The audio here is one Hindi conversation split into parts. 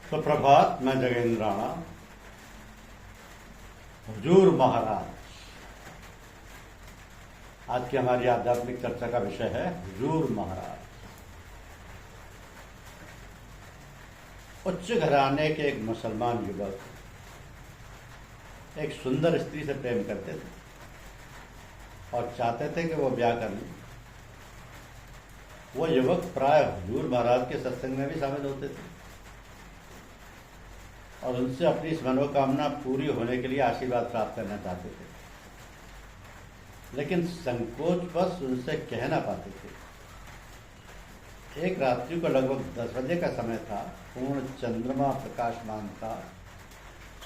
सुप्रभात। मैं जगेंद्र राणा। हुजूर महाराज आज की हमारी आध्यात्मिक चर्चा का विषय है। हुजूर महाराज उच्च घराने के एक मुसलमान युवक एक सुंदर स्त्री से प्रेम करते थे और चाहते थे कि वो ब्याह कर लें। वो युवक प्राय हुजूर महाराज के सत्संग में भी शामिल होते थे और उनसे अपनी इस मनोकामना पूरी होने के लिए आशीर्वाद प्राप्त करना चाहते थे, लेकिन संकोचवश उनसे कह ना पाते थे। एक रात्रि को लगभग 10 बजे का समय था। पूर्ण चंद्रमा प्रकाशमान था।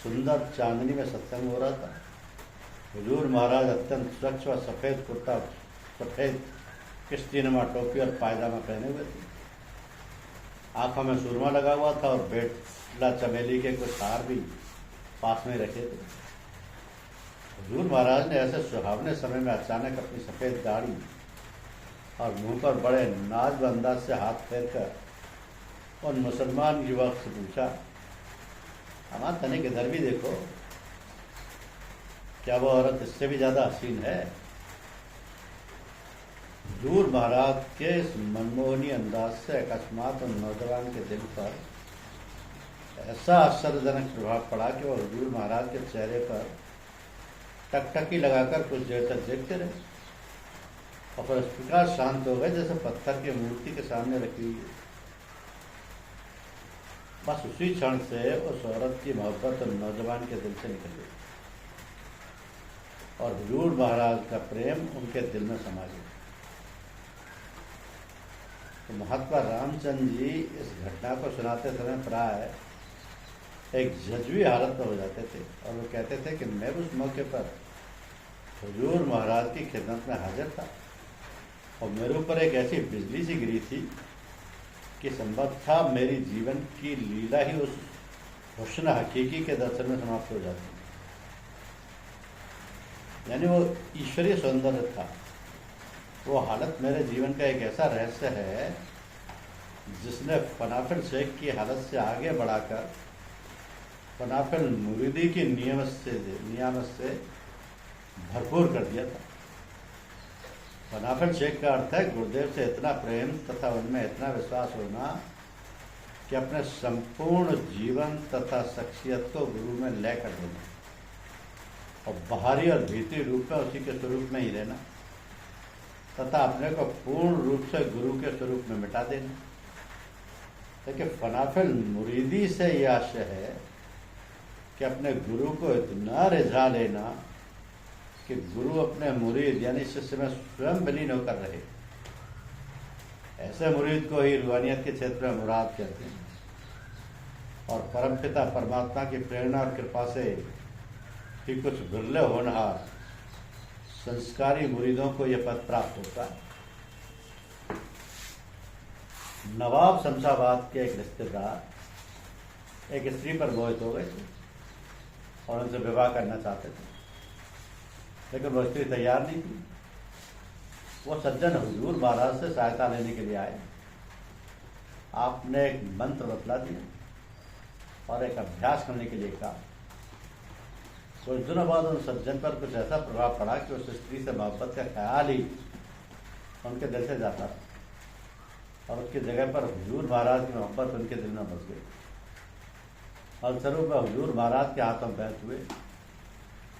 सुंदर चांदनी में सत्संग हो रहा था। हुजूर महाराज अत्यंत स्वच्छ व सफेद कुर्ता, सफेद किश्तीनुमा टोपी और पायजामा पहने हुए थे। आंखों में सुरमा लगा हुआ था और बेटला चमेली के कुछ हार भी पास में रखे थे। हुजूर महाराज ने ऐसे सुहावने समय में अचानक अपनी सफेद दाढ़ी और मुंह पर बड़े नाज व अंदाज से हाथ फेरकर उन मुसलमान युवक से पूछा, हमारा तनिक इधर भी देखो, क्या वो औरत इससे भी ज्यादा हसीन है? हुजूर महाराज के इस मनमोहनी अंदाज से अकस्मात उन नौजवान के दिल पर ऐसा आश्चर्यजनक प्रभाव पड़ा कि वह हुजूर महाराज के चेहरे पर टकटकी लगाकर कुछ देर तक देखते रहे और फिर इस प्रकार शांत हो गए जैसे पत्थर की मूर्ति के सामने रखी हुई है। बस उसी क्षण से उस औरत की मोहब्बत उन नौजवान के दिल से निकल गई और हुजूर महाराज का प्रेम उनके दिल में समा गया। तो महात्मा रामचंद्र जी इस घटना को सुनाते समय प्राय एक जज्बी हालत में हो जाते थे और वो कहते थे कि मैं उस मौके पर हुजूर महाराज की खिदमत में हाजिर था और मेरे ऊपर एक ऐसी बिजली सी गिरी थी कि संभव था मेरी जीवन की लीला ही उस हुस्न हकीकी के दर्शन में समाप्त हो जाती। यानी वो ईश्वरीय सौंदर्य था। वो हालत मेरे जीवन का एक ऐसा रहस्य है जिसने फनाफिल शेख की हालत से आगे बढ़ाकर फनाफिल मुरीदी की नियामत से भरपूर कर दिया था। फनाफिल शेख का अर्थ है गुरुदेव से इतना प्रेम तथा उनमें इतना विश्वास होना कि अपने संपूर्ण जीवन तथा शख्सियत को गुरु में लय कर देना और बाहरी और भीतरी रूप में उसी के स्वरूप में ही रहना तथा अपने को पूर्ण रूप से गुरु के स्वरूप में मिटा देना। देखिए, फनाफिल मुरीदी से यह आशय है कि अपने गुरु को इतना रिझा लेना कि गुरु अपने मुरीद यानी शिष्य में स्वयं विलीन होकर रहे। ऐसे मुरीद को ही रूहानियत के क्षेत्र में मुराद कहते हैं और परमपिता परमात्मा की प्रेरणा और कृपा से ही कुछ बिरले होनहार संस्कारी मुरीदों को यह पद प्राप्त होता है। नवाब शमशाबाद के एक रिश्तेदार एक स्त्री पर मोहित हो गए थे और उनसे विवाह करना चाहते थे, लेकिन वो स्त्री तैयार नहीं थी। वो सज्जन हुजूर महाराज से सहायता लेने के लिए आए। आपने एक मंत्र बतला दिया और एक अभ्यास करने के लिए कहा। कुछ दिनों बाद उन सज्जन पर कुछ ऐसा प्रभाव पड़ा कि उस स्त्री से मोहब्बत का ख्याल ही उनके दिल से जाता और उसकी जगह पर हुजूर महाराज की मोहब्बत उनके दिल में बस गई। फलस्वरूप में हुजूर महाराज के हाथों बैठ हुए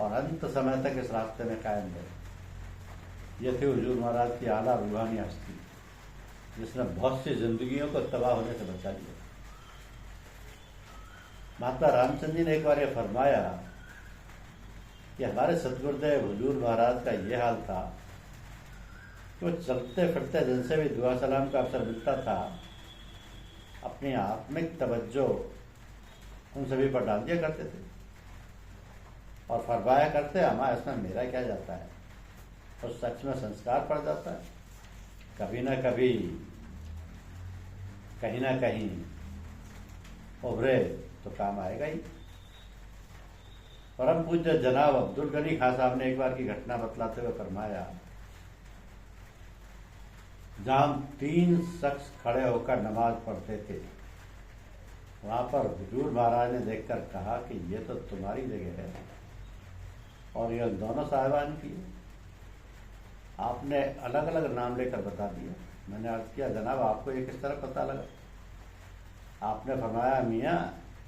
और अंत समय तक इस रास्ते में कायम रहे। ये थी हुजूर महाराज की आला रूहानी हस्ती जिसने बहुत सी जिंदगियों को तबाह होने से बचा लिया। महात्मा रामचंद्र जी ने एक बार यह फरमाया कि हमारे सतगुरुदेव हुजूर महाराज का यह हाल था कि वो चलते फिरते जिनसे भी दुआ सलाम का अवसर मिलता था अपनी आत्मिक तवज्जो उन सभी पर डाल दिया करते थे और फरमाया करते, अमा इसमें मेरा क्या जाता है। और सच में संस्कार पड़ जाता है। कभी ना कभी कहीं ना कहीं उभरे तो काम आएगा ही। परम पूज्य जनाब अब्दुल गनी खां साहब ने एक बार की घटना बतलाते हुए फरमाया, जहां 3 शख्स खड़े होकर नमाज पढ़ते थे वहाँ पर हुजूर महाराज ने देखकर कहा कि ये तो तुम्हारी जगह है और ये दोनों साहिबान की है। आपने अलग अलग नाम लेकर बता दिया। मैंने अर्ज किया, जनाब आपको ये किस तरह पता लगा? आपने फरमाया, मियाँ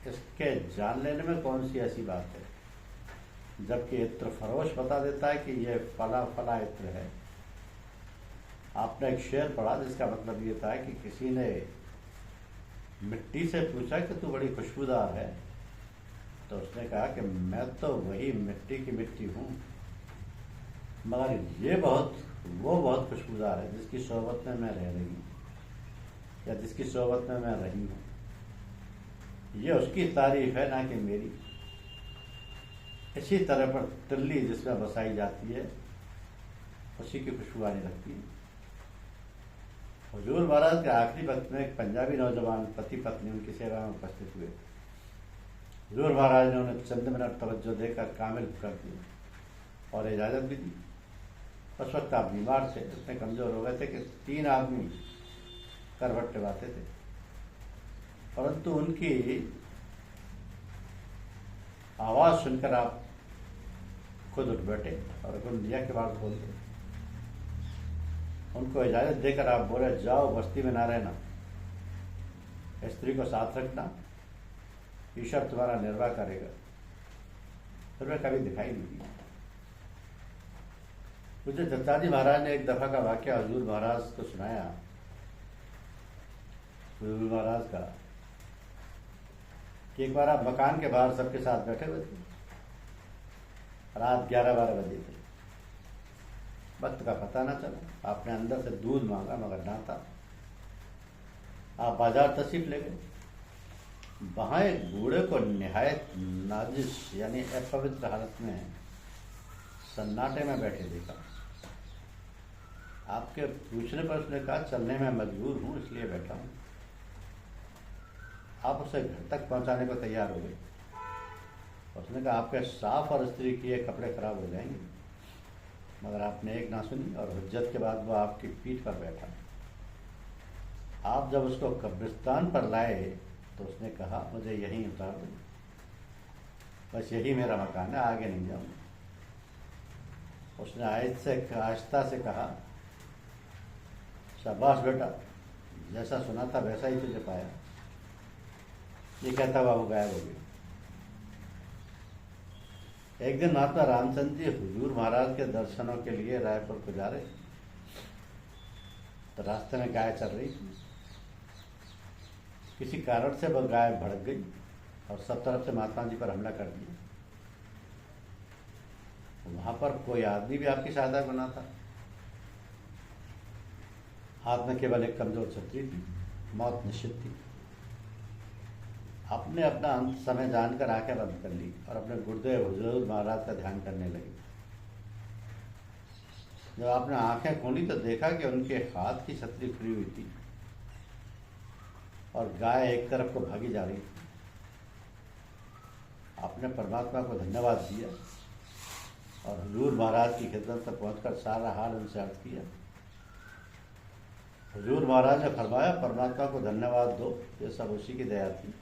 इसके जान लेने में कौन सी ऐसी बात है, जबकि इत्र फरोश बता देता है कि ये फला फला इत्र है। आपने एक शेर पढ़ा जिसका मतलब ये था कि किसी ने मिट्टी से पूछा कि तू बड़ी खुशबूदार है, तो उसने कहा कि मैं तो वही मिट्टी की मिट्टी हूँ, मगर वो बहुत खुशबूदार है जिसकी सोहबत में मैं रह रही हूँ या जिसकी सोहबत में मैं रही हूँ। ये उसकी तारीफ है, ना कि मेरी। इसी तरह पर तिल्ली जिसमें बसाई जाती है उसी की खुशबू आने लगती है। हुजूर महाराज के आखिरी वक्त में एक पंजाबी नौजवान पति पत्नी उनकी सेवा में उपस्थित हुए। हुजूर महाराज ने उन्हें चंद मिनट तवज्जो देकर कामिल कर दिया और इजाज़त भी दी। उस वक्त आप बीमार थे, इतने कमज़ोर हो गए थे कि 3 आदमी करवट टिबाते थे, परंतु उनकी आवाज़ सुनकर आप खुद उठ बैठे और गुंदिया के बाद खोल दिए। उनको इजाज़त देकर आप बोले, जाओ बस्ती में ना रहना, स्त्री को साथ रखना, ईश्वर तुम्हारा निर्वाह करेगा। फिर मैं कभी दिखाई नहीं दी। मुझे दत्ताजी महाराज ने एक दफ़ा का वाक़या हुजूर महाराज को सुनाया। हुजूर महाराज का कि एक बार आप मकान के बाहर सबके साथ बैठे हुए थे, रात 11-12 बजे थे, वक्त का पता ना चला। आपने अंदर से दूध मांगा मगर ना था। आप बाजार तशरीफ ले गए। वहाँ एक बूढ़े को निहायत नाजिश यानी अपवित्र हालत में सन्नाटे में बैठे देखा। आपके पूछने पर उसने कहा, चलने में मजबूर हूँ इसलिए बैठा हूँ। आप उसे घर तक पहुँचाने को तैयार हो गए। उसने कहा, आपके साफ और इस्त्री किए कपड़े खराब हो जाएंगे, मगर आपने एक ना सुनी और हुज्जत के बाद वो आपकी पीठ पर बैठा। आप जब उसको कब्रिस्तान पर लाए तो उसने कहा, मुझे यहीं उतार दो, बस यही मेरा मकान है, आगे नहीं जाऊँगा। उसने आहिस्ता से कहा, शाबाश बेटा, जैसा सुना था वैसा ही तुझे पाया। ये कहता हुआ वो गायब हो गया। एक दिन महात्मा रामचंद्र जी हुजूर महाराज के दर्शनों के लिए रायपुर को जा रहे, तो रास्ते में गाय चल रही थी। किसी कारण से वह गाय भड़क गई और सब तरफ से महात्मा जी पर हमला कर दिया। वहां पर कोई आदमी भी आपकी सहायता को ना था। हाथ में केवल एक कमजोर छतरी थी, मौत निश्चित थी। आपने अपना अंत समय जानकर आंखें बंद कर ली और अपने गुरुदेव हुजूर महाराज का ध्यान करने लगे। जब आपने आंखें खोली तो देखा कि उनके हाथ की छतरी खुली हुई थी और गाय एक तरफ को भागी जा रही थी। आपने परमात्मा को धन्यवाद दिया और हुजूर महाराज की खिदमत तक पहुंचकर सारा हाल उनसे अर्ज किया। हुजूर महाराज ने फरमाया, परमात्मा को धन्यवाद दो, ये सब उसी की दया थी।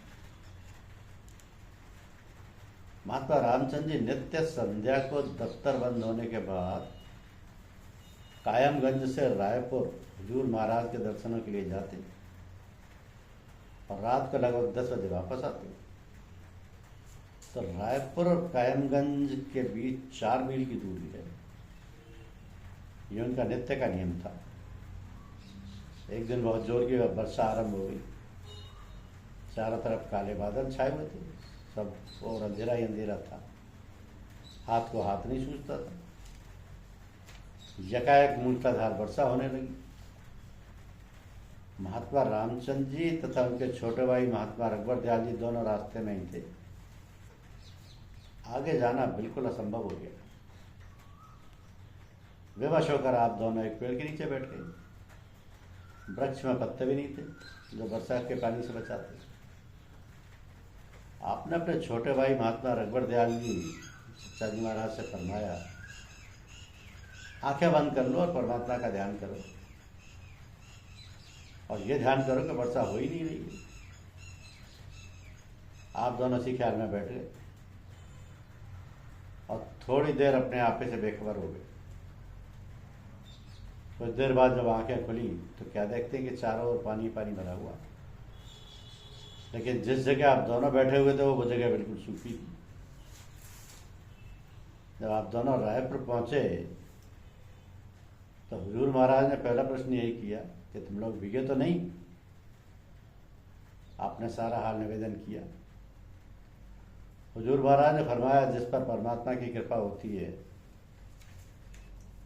महात्मा रामचंद्र जी नित्य संध्या को दफ्तर बंद होने के बाद कायमगंज से रायपुर हुजूर महाराज के दर्शनों के लिए जाते और रात को लगभग 10 बजे वापस आते। तो रायपुर और कायमगंज के बीच 4 मील की दूरी है। ये उनका नित्य का नियम था। एक दिन बहुत जोर की वर्षा आरंभ हो गई। चारों तरफ काले बादल छाए हुए थे, सब और अंधेरा ही अंधेरा था। हाथ को हाथ नहीं सूझता था। यकायक मूसलाधार वर्षा होने लगी। महात्मा रामचंद्र जी तथा उनके छोटे भाई महात्मा रघुवर दयाल जी दोनों रास्ते में ही थे। आगे जाना बिल्कुल असंभव हो गया। विवश होकर आप दोनों एक पेड़ के नीचे बैठ गए। वृक्ष में पत्ते भी नहीं थे जो वर्षा के पानी से बचाते। आपने अपने छोटे भाई महात्मा रघुवर दयाल जी सच्चा जी महाराज से फरमाया, आंखें बंद कर लो और परमात्मा का ध्यान करो, और ये ध्यान करो कि वर्षा हो ही नहीं रही है। आप दोनों इसी ख्याल में बैठ गए और थोड़ी देर अपने आपे से बेखबर हो गए। कुछ देर बाद जब आंखें खुली तो क्या देखते हैं कि चारों ओर पानी पानी भरा हुआ, लेकिन जिस जगह आप दोनों बैठे हुए थे वो जगह बिल्कुल सूखी थी। जब आप दोनों रायपुर पहुंचे तो हुजूर महाराज ने पहला प्रश्न यही किया कि तुम लोग भीगे तो नहीं। आपने सारा हाल निवेदन किया। हुजूर महाराज ने फरमाया, जिस पर परमात्मा की कृपा होती है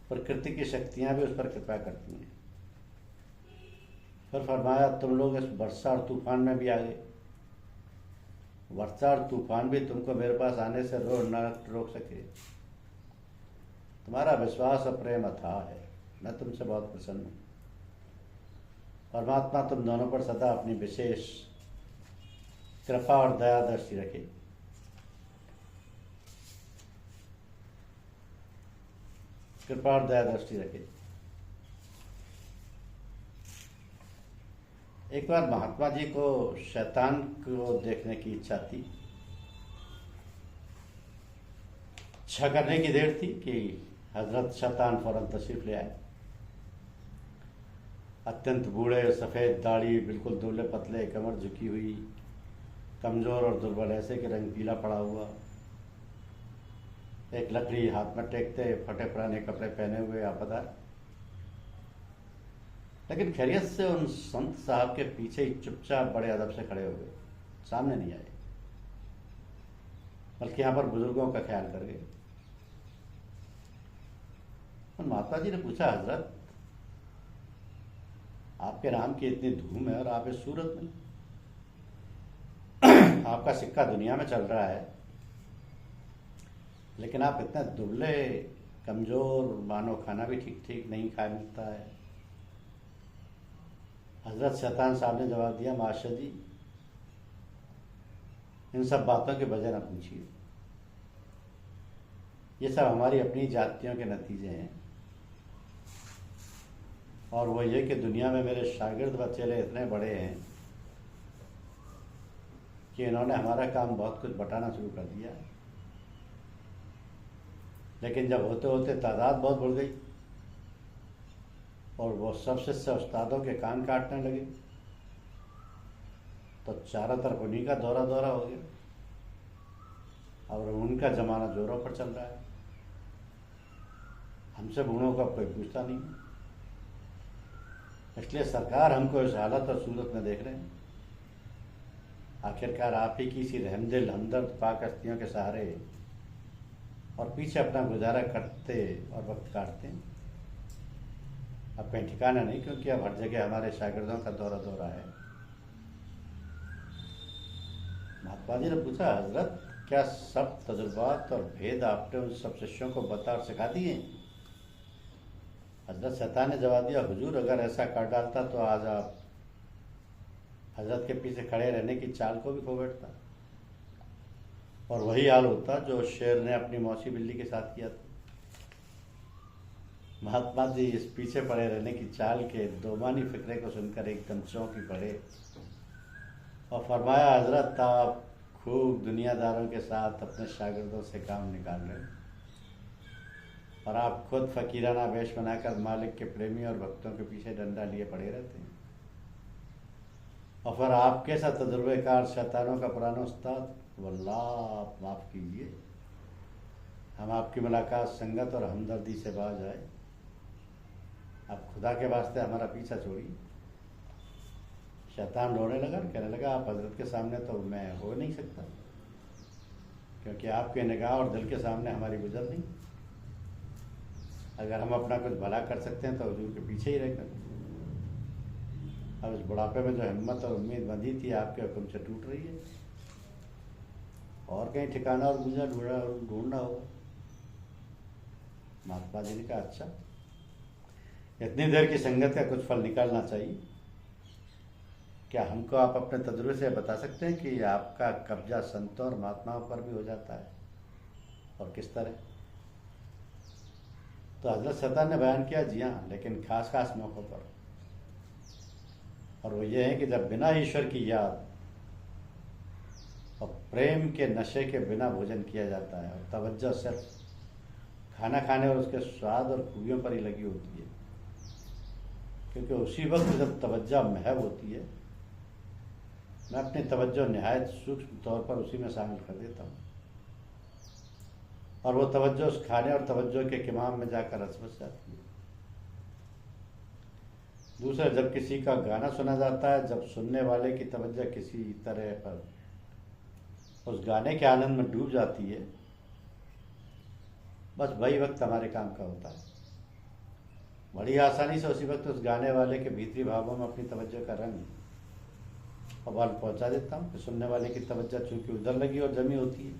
प्रकृति की शक्तियां भी उस पर कृपा करती हैं। फिर फरमाया, तुम लोग इस वर्षा और तूफान में भी आ गए। वर्षा और तूफान भी तुमको मेरे पास आने से न रोक सके। तुम्हारा विश्वास और प्रेम अथाह है, मैं तुमसे बहुत प्रसन्न हूँ। परमात्मा तुम दोनों पर सदा अपनी विशेष कृपा और दया दृष्टि रखे। कृपा और दया दृष्टि रखे। एक बार महात्मा जी को शैतान को देखने की इच्छा थी। इच्छा करने की देर थी कि हजरत शैतान फौरन तशरीफ ले आए। अत्यंत बूढ़े, सफ़ेद दाढ़ी, बिल्कुल दुबले पतले, कमर झुकी हुई, कमज़ोर और दुर्बल, ऐसे कि रंग पीला पड़ा हुआ, एक लकड़ी हाथ में टेकते, फटे पुराने कपड़े पहने हुए आपदा। लेकिन खैरियत से उन संत साहब के पीछे ही चुपचाप बड़े अदब से खड़े हो गए, सामने नहीं आए, बल्कि यहाँ पर बुजुर्गों का ख्याल कर गए। माता जी ने पूछा, हजरत आपके नाम की इतनी धूम है और आप इस सूरत में, आपका सिक्का दुनिया में चल रहा है, लेकिन आप इतने दुबले, कमज़ोर, मानो खाना भी ठीक ठीक नहीं खा मिलता है। हजरत शैतान साहब ने जवाब दिया, माशा जी इन सब बातों के वजह न पूछिए, ये सब हमारी अपनी जातियों के नतीजे हैं। और वो ये कि दुनिया में मेरे शागिर्द व चेले इतने बड़े हैं कि इन्होंने हमारा काम बहुत कुछ बटाना शुरू कर दिया है। लेकिन जब होते होते तादाद बहुत बढ़ गई और वो सब शिष्य उस्तादों के कान काटने लगे तो चारों तरफ उन्हीं का दौरा दौरा हो गया और उनका जमाना जोरों पर चल रहा है। हमसे बूढ़ों का कोई पूछता नहीं, इसलिए सरकार हमको इस हालत और सूरत में देख रहे हैं। आखिरकार आप ही की सी रहमदिल हमदर्द पाक हस्तियों के सहारे और पीछे अपना गुजारा करते और वक्त काटते हैं। अब कहीं ठिकाना नहीं, क्योंकि अब हर जगह हमारे शागिर्दों का दौरा दौरा है। महात्मा जी ने पूछा, हजरत क्या सब तजुर्बात और भेद आपने उन सब शिष्यों को बता और सिखा दिए? हजरत शैतान ने जवाब दिया, हुजूर अगर ऐसा कर डालता तो आज आप हजरत के पीछे खड़े रहने की चाल को भी खो बैठता और वही हाल होता जो शेर ने अपनी मौसी बिल्ली के साथ किया था। महात्मा जी इस पीछे पड़े रहने की चाल के दोमानी फिक्रे को सुनकर एकदम चौंकी पड़े और फरमाया, हजरत आप खूब दुनियादारों के साथ अपने शागिर्दों से काम निकाल रहे हैं और आप खुद फकीराना वेश बनाकर मालिक के प्रेमी और भक्तों के पीछे डंडा लिए पड़े रहते हैं। और फिर आपके साथ तजुर्बेकार शैतानों का पुराना उस्ताद, वल्लाह आप माफ़ कीजिए, हम आपकी मुलाकात संगत और हमदर्दी से बाज आए। आप खुदा के वास्ते हमारा पीछा छोड़िए। शैतान रोने लगा, कहने लगा, आप हजरत के सामने तो मैं हो नहीं सकता, क्योंकि आपके निगाह और दिल के सामने हमारी गुजर नहीं। अगर हम अपना कुछ भला कर सकते हैं तो हुजूर के पीछे ही रहकर। अब इस बुढ़ापे में जो हिम्मत और उम्मीद बंधी थी आपके हुक्म से टूट रही है, और कहीं ठिकाना और गुजर ढूंढना होगा। महात्मा जी ने कहा, अच्छा इतनी देर की संगत का कुछ फल निकालना चाहिए। क्या हमको आप अपने तजुर्बे से बता सकते हैं कि आपका कब्जा संतों और महात्माओं पर भी हो जाता है और किस तरह? तो हजरत शैतान ने बयान किया, जी हाँ, लेकिन खास खास मौक़ों पर। और वो ये है कि जब बिना ईश्वर की याद और प्रेम के नशे के बिना भोजन किया जाता है और तवज्जो सिर्फ खाना खाने और उसके स्वाद और खूबियों पर ही लगी होती है, क्योंकि उसी वक्त जब तवज्जो महव होती है, मैं अपनी तवज्जो निहायत सूक्ष्म तौर पर उसी में शामिल कर देता हूँ और वो तवज्जो उस खाने और तवज्जो के किमाम में जाकर रस बस जाती है। दूसरा, जब किसी का गाना सुना जाता है, जब सुनने वाले की तवज्जो किसी तरह पर उस गाने के आनंद में डूब जाती है, बस वही वक्त हमारे काम का होता है। बड़ी आसानी से उसी वक्त उस गाने वाले के भीतरी भावों में अपनी तवज्जो का रंग और बल पहुंचा देता हूँ कि सुनने वाले की तवज्जो चूंकि उधर लगी और जमी होती है,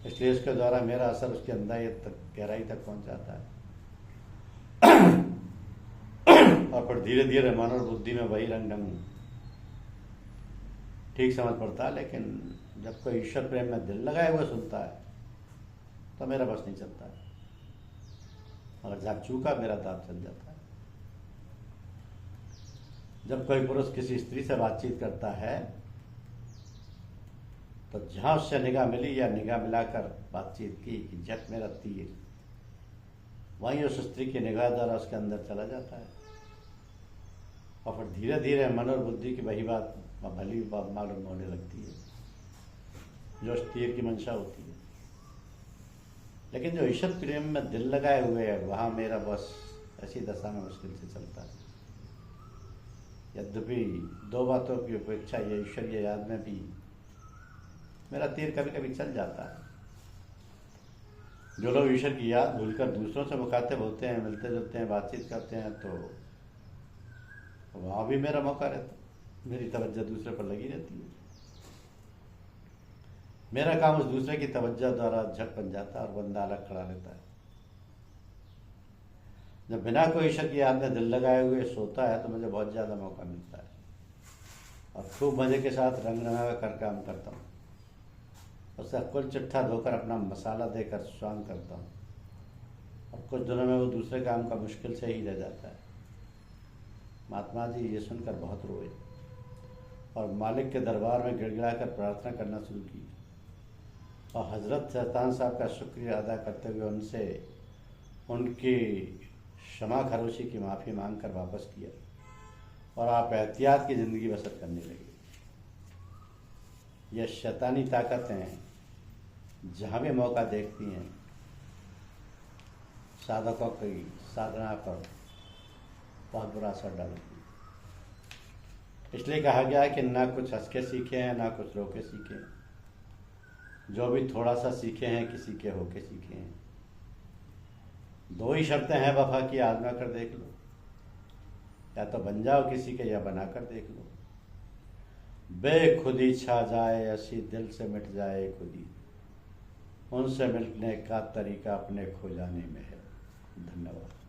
इसलिए इसके द्वारा मेरा असर उसके अंदर तक गहराई तक पहुंच जाता है और फिर धीरे धीरे मन और बुद्धि में वही रंग ढंग ठीक समझ पड़ता है। लेकिन जब कोई ईश्वर प्रेम में दिल लगाए हुए सुनता है तो मेरा बस नहीं चलता है, अगर जाग चूका मेरा दांत चल जाता है। जब कोई पुरुष किसी स्त्री से बातचीत करता है तो जहां उससे निगाह मिली या निगाह मिलाकर बातचीत की कि झट मेरा तीर वहीं उस स्त्री की निगाह द्वारा उसके अंदर चला जाता है और फिर धीरे धीरे मन और बुद्धि की वही बात भली बात मालूम होने लगती है जो उस तीर की मंशा होती है। लेकिन जो ईश्वर प्रेम में दिल लगाए हुए है, वहां मेरा बस ऐसी दशा में मुश्किल से चलता है। यद्यपि दो बातों की उपेक्षा ये ईश्वरीय याद में भी मेरा तीर कभी कभी चल जाता है। जो लोग ईश्वर की याद भूलकर दूसरों से मुखातिब होते हैं, मिलते जुलते हैं, बातचीत करते हैं, तो वहां भी मेरा मौका रहता, मेरी तवज्जो दूसरे पर लगी रहती है। मेरा काम उस दूसरे की तवज्जो द्वारा झट बन जाता है और बंदा अलग खड़ा रहता है। जब बिना कोई ईश्वर की याद में दिल लगाए हुए सोता है तो मुझे बहुत ज़्यादा मौका मिलता है और खूब मज़े के साथ रंग रंगा कर काम करता हूँ। उसका कुल चिट्ठा धोकर अपना मसाला देकर स्वांग करता हूँ और कुछ दिनों में वो दूसरे काम का मुश्किल से ही रह जाता है। महात्मा जी ये सुनकर बहुत रोए और मालिक के दरबार में गिड़गिड़ाकर प्रार्थना करना शुरू की और हजरत शैतान साहब का शुक्रिया अदा करते हुए उनसे उनकी क्षमा खरोशी की माफ़ी मांगकर वापस किया और आप एहतियात की ज़िंदगी बसर करने लगे। यह शैतानी ताकतें जहाँ भी मौका देखती हैं साधकों की साधना पर बहुत बुरा असर डालती है। इसलिए कहा गया है कि ना कुछ हंस के सीखे हैं ना कुछ रो के सीखे हैं, जो भी थोड़ा सा सीखे हैं किसी के होके सीखे हैं। दो ही शर्तें हैं वफा की, आजमा कर देख लो, या तो बन जाओ किसी के या बना कर देख लो। बेखुदी छा जाए ऐसी दिल से मिट जाए खुदी, उनसे मिलने का तरीका अपने खो जाने में है। धन्यवाद।